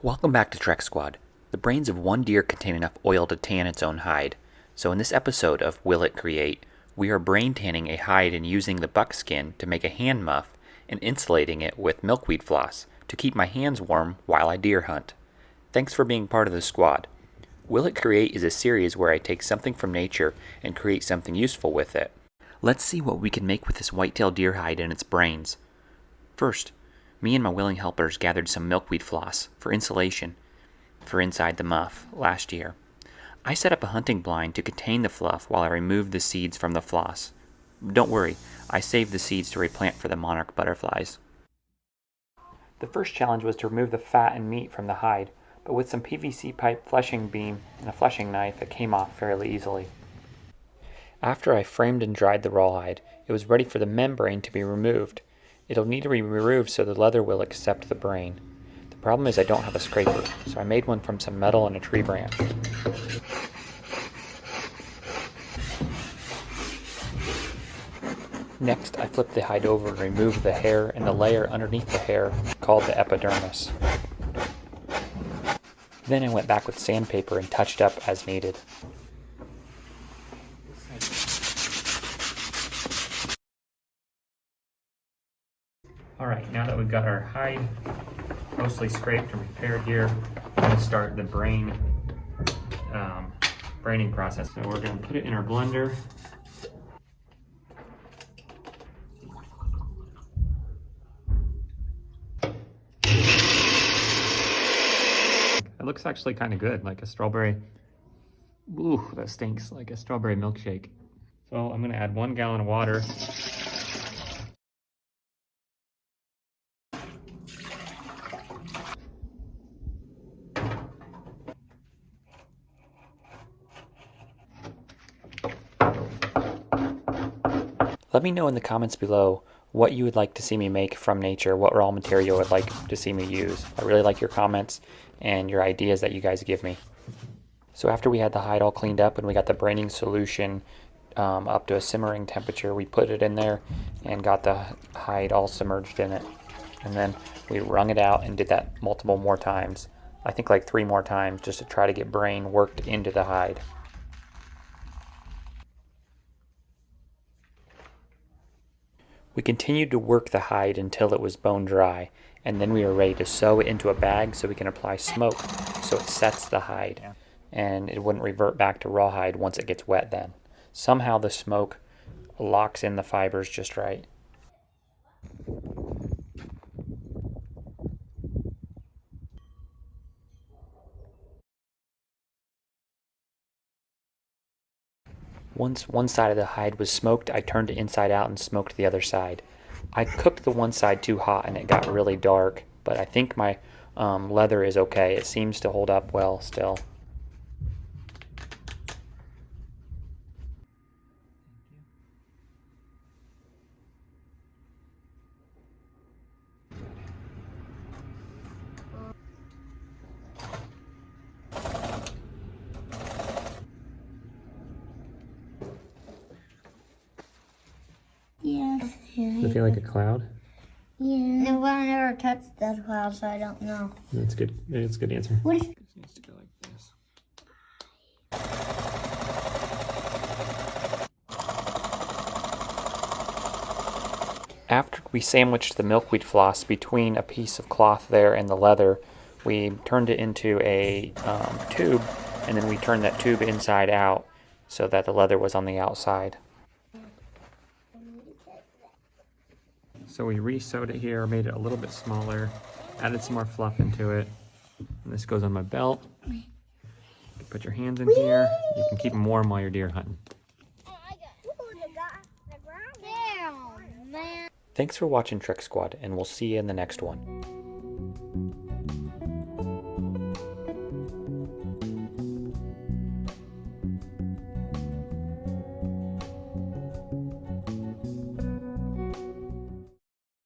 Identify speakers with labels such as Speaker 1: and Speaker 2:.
Speaker 1: Welcome back to TrekSquad. The brains of one deer contain enough oil to tan its own hide. So in this episode of Will It Create, we are brain tanning a hide and using the buckskin to make a hand muff and insulating it with milkweed floss to keep my hands warm while I deer hunt. Thanks for being part of the squad. Will It Create is a series where I take something from nature and create something useful with it. Let's see what we can make with this whitetail deer hide and its brains. First, me and my willing helpers gathered some milkweed floss for insulation for inside the muff last year. I set up a hunting blind to contain the fluff while I removed the seeds from the floss. Don't worry, I saved the seeds to replant for the monarch butterflies. The first challenge was to remove the fat and meat from the hide, but with some PVC pipe fleshing beam and a fleshing knife it came off fairly easily. After I framed and dried the rawhide, it was ready for the membrane to be removed. It'll need to be removed so the leather will accept the brain. The problem is I don't have a scraper, so I made one from some metal and a tree branch. Next, I flipped the hide over and removed the hair and the layer underneath the hair called the epidermis. Then I went back with sandpaper and touched up as needed. Alright, now that we've got our hide mostly scraped and prepared here, we're going to start the braining process. So we're going to put it in our blender. It looks actually kind of good, like a strawberry. Ooh, that stinks, like a strawberry milkshake. So I'm going to add 1 gallon of water. Let me know in the comments below what you would like to see me make from nature, what raw material you would like to see me use. I really like your comments and your ideas that you guys give me. So after we had the hide all cleaned up and we got the braining solution up to a simmering temperature, we put it in there and got the hide all submerged in it. And then we wrung it out and did that multiple more times. I think like 3 more times just to try to get brain worked into the hide. We continued to work the hide until it was bone dry, and then we were ready to sew it into a bag so we can apply smoke so it sets the hide, and it wouldn't revert back to rawhide once it gets wet then. Somehow the smoke locks in the fibers just right. Once one side of the hide was smoked, I turned it inside out and smoked the other side. I cooked the one side too hot and it got really dark, but I think my leather is okay. It seems to hold up well still.
Speaker 2: Yeah.
Speaker 1: Does it feel like a cloud?
Speaker 2: Yeah. No, well, I never touched that cloud, so I don't know.
Speaker 1: That's good. It's a good answer.
Speaker 2: What if...
Speaker 1: It needs to go like this. After we sandwiched the milkweed floss between a piece of cloth there and the leather, we turned it into a tube, and then we turned that tube inside out so that the leather was on the outside. So we re-sewed it here, made it a little bit smaller, added some more fluff into it. And this goes on my belt. You can put your hands in here. You can keep them warm while you're deer hunting. Thanks for watching TrekSquad, and we'll see you in the next one.